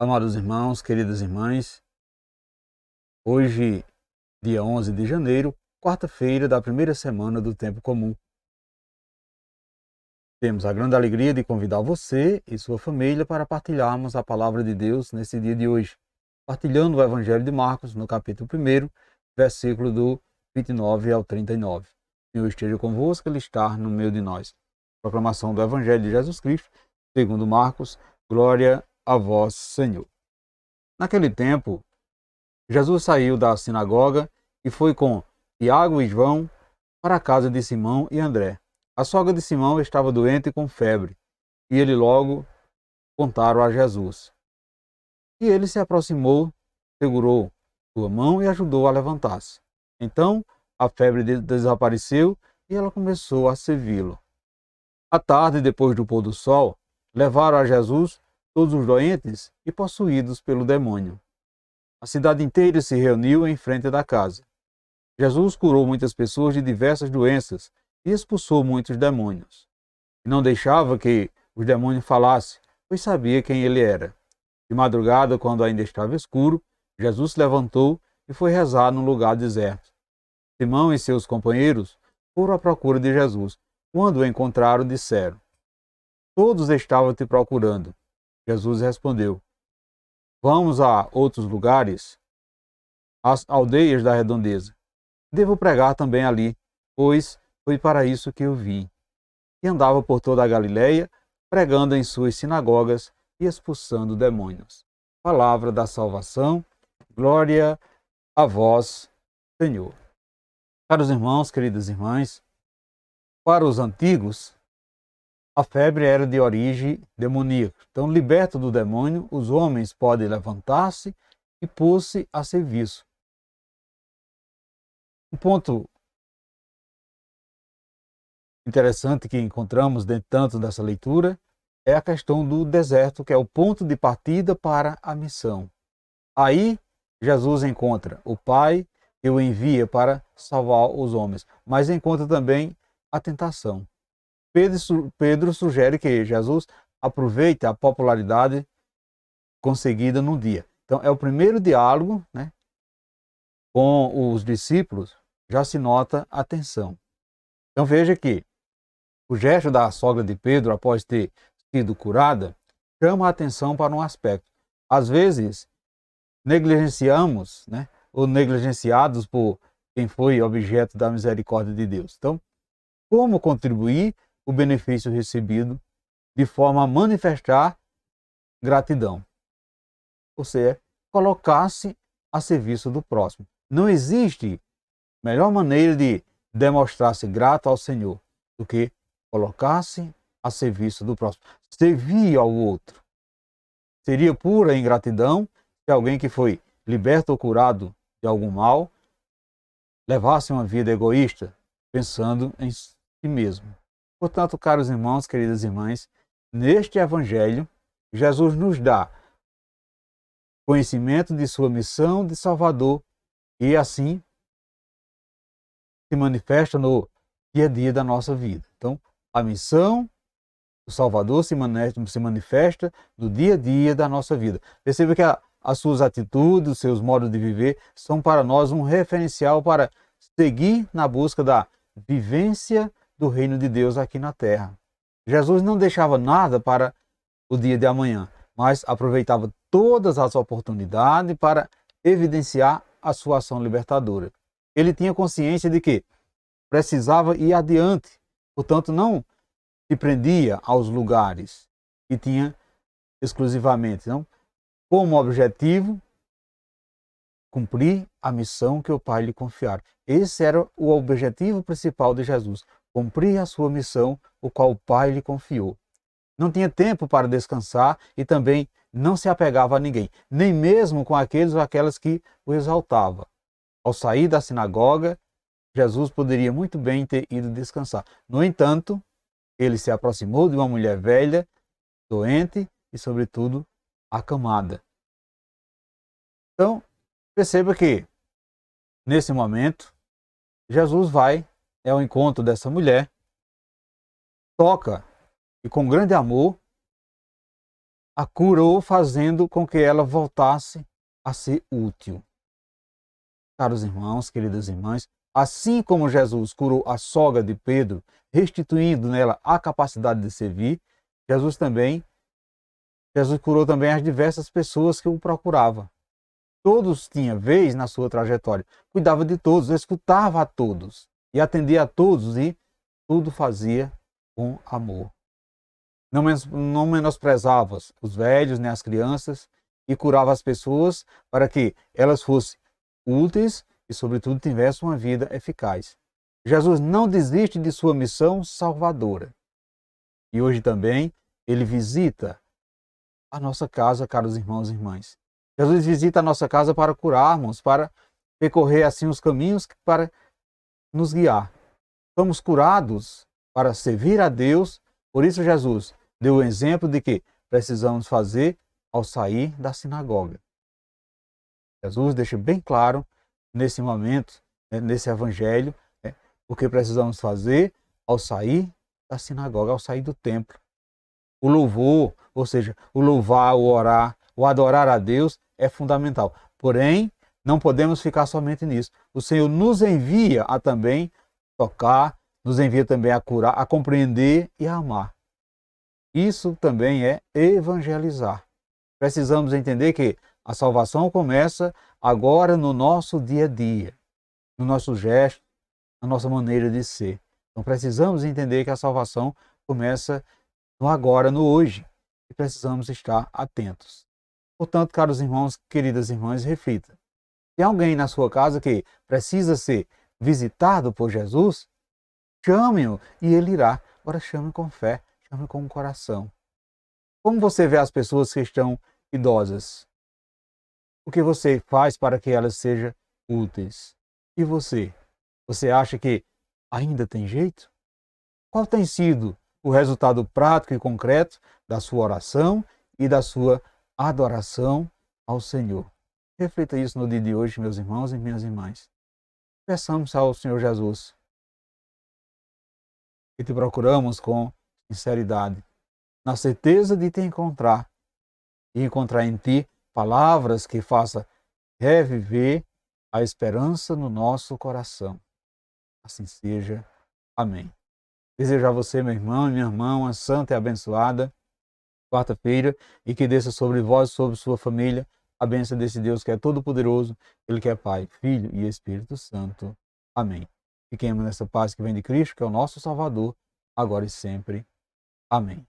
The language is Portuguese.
Amados irmãos, queridas irmãs, hoje, dia 11 de janeiro, quarta-feira da primeira semana do Tempo Comum. Temos a grande alegria de convidar você e sua família para partilharmos a Palavra de Deus nesse dia de hoje, partilhando o Evangelho de Marcos, no capítulo 1, versículo do 29 ao 39. O Senhor esteja convosco, Ele está no meio de nós. Proclamação do Evangelho de Jesus Cristo, segundo Marcos, glória a vós, Senhor. Naquele tempo, Jesus saiu da sinagoga e foi com Tiago e João para a casa de Simão e André. A sogra de Simão estava doente com febre, e ele logo contaram a Jesus. E ele se aproximou, segurou sua mão e ajudou a levantar-se. Então a febre desapareceu e ela começou a servi-lo. À tarde, depois do pôr do sol, levaram a Jesus todos os doentes e possuídos pelo demônio. A cidade inteira se reuniu em frente da casa. Jesus curou muitas pessoas de diversas doenças e expulsou muitos demônios. E não deixava que os demônios falassem, pois sabia quem ele era. De madrugada, quando ainda estava escuro, Jesus se levantou e foi rezar num lugar deserto. Simão e seus companheiros foram à procura de Jesus. Quando o encontraram, disseram: "Todos estavam te procurando." Jesus respondeu: "Vamos a outros lugares, às aldeias da redondeza. Devo pregar também ali, pois foi para isso que eu vim." E andava por toda a Galileia, pregando em suas sinagogas e expulsando demônios. Palavra da salvação, glória a vós, Senhor. Caros irmãos, queridas irmãs, para os antigos, a febre era de origem demoníaca. Então, liberto do demônio, os homens podem levantar-se e pôr-se a serviço. Um ponto interessante que encontramos dentro tanto dessa leitura é a questão do deserto, que é o ponto de partida para a missão. Aí, Jesus encontra o Pai que o envia para salvar os homens, mas encontra também a tentação. Pedro sugere que Jesus aproveite a popularidade conseguida num dia. Então, é o primeiro diálogo, com os discípulos, já se nota a tensão. Então, veja que o gesto da sogra de Pedro, após ter sido curada, chama a atenção para um aspecto. Às vezes, negligenciamos, ou negligenciados por quem foi objeto da misericórdia de Deus. Então, como contribuir o benefício recebido de forma a manifestar gratidão? Ou seja, colocar-se a serviço do próximo. Não existe melhor maneira de demonstrar-se grato ao Senhor do que colocar-se a serviço do próximo. Servir ao outro. Seria pura ingratidão se alguém que foi liberto ou curado de algum mal levasse uma vida egoísta, pensando em si mesmo. Portanto, caros irmãos, queridas irmãs, neste Evangelho, Jesus nos dá conhecimento de sua missão de Salvador e assim se manifesta no dia a dia da nossa vida. Então, a missão do Salvador se manifesta no dia a dia da nossa vida. Perceba que as suas atitudes, os seus modos de viver são para nós um referencial para seguir na busca da vivência do reino de Deus aqui na terra. Jesus não deixava nada para o dia de amanhã, mas aproveitava todas as oportunidades para evidenciar a sua ação libertadora. Ele tinha consciência de que precisava ir adiante, portanto não se prendia aos lugares que tinha exclusivamente, como objetivo cumprir a missão que o Pai lhe confiara. Esse era o objetivo principal de Jesus, cumprir a sua missão, o qual o Pai lhe confiou. Não tinha tempo para descansar e também não se apegava a ninguém, nem mesmo com aqueles ou aquelas que o exaltavam. Ao sair da sinagoga, Jesus poderia muito bem ter ido descansar. No entanto, ele se aproximou de uma mulher velha, doente e, sobretudo, acamada. Então, perceba que, nesse momento, Jesus vai ao encontro dessa mulher, toca e, com grande amor, a curou fazendo com que ela voltasse a ser útil. Caros irmãos, queridas irmãs, assim como Jesus curou a sogra de Pedro, restituindo nela a capacidade de servir, Jesus curou também as diversas pessoas que o procuravam. Todos tinham vez na sua trajetória, cuidava de todos, escutava a todos e atendia a todos e tudo fazia com amor. Não menosprezava os velhos nem as crianças e curava as pessoas para que elas fossem úteis e, sobretudo, tivessem uma vida eficaz. Jesus não desiste de sua missão salvadora. E hoje também ele visita a nossa casa, caros irmãos e irmãs. Jesus visita a nossa casa para curarmos, para percorrer assim os caminhos para nos guiar. Somos curados para servir a Deus, por isso Jesus deu o exemplo de que precisamos fazer ao sair da sinagoga. Jesus deixa bem claro nesse momento, nesse evangelho, o que precisamos fazer ao sair da sinagoga, ao sair do templo. O louvor, ou seja, o louvar, o orar, o adorar a Deus é fundamental. Porém, não podemos ficar somente nisso. O Senhor nos envia a também tocar, nos envia também a curar, a compreender e a amar. Isso também é evangelizar. Precisamos entender que a salvação começa agora no nosso dia a dia, no nosso gesto, na nossa maneira de ser. Então precisamos entender que a salvação começa no agora, no hoje, e precisamos estar atentos. Portanto, caros irmãos, queridas irmãs, reflita. Tem alguém na sua casa que precisa ser visitado por Jesus? Chame-o e ele irá. Agora chame com fé, chame com o coração. Como você vê as pessoas que estão idosas? O que você faz para que elas sejam úteis? E você? Você acha que ainda tem jeito? Qual tem sido o resultado prático e concreto da sua oração e da sua adoração ao Senhor? Reflita isso no dia de hoje, meus irmãos e minhas irmãs. Peçamos ao Senhor Jesus que te procuramos com sinceridade, na certeza de te encontrar e encontrar em ti palavras que façam reviver a esperança no nosso coração. Assim seja. Amém. Desejo a você, meu irmão e minha irmã, uma santa e abençoada quarta-feira e que desça sobre vós e sobre sua família a bênção desse Deus que é todo-poderoso, Ele que é Pai, Filho e Espírito Santo. Amém. Fiquemos nessa paz que vem de Cristo, que é o nosso Salvador, agora e sempre. Amém.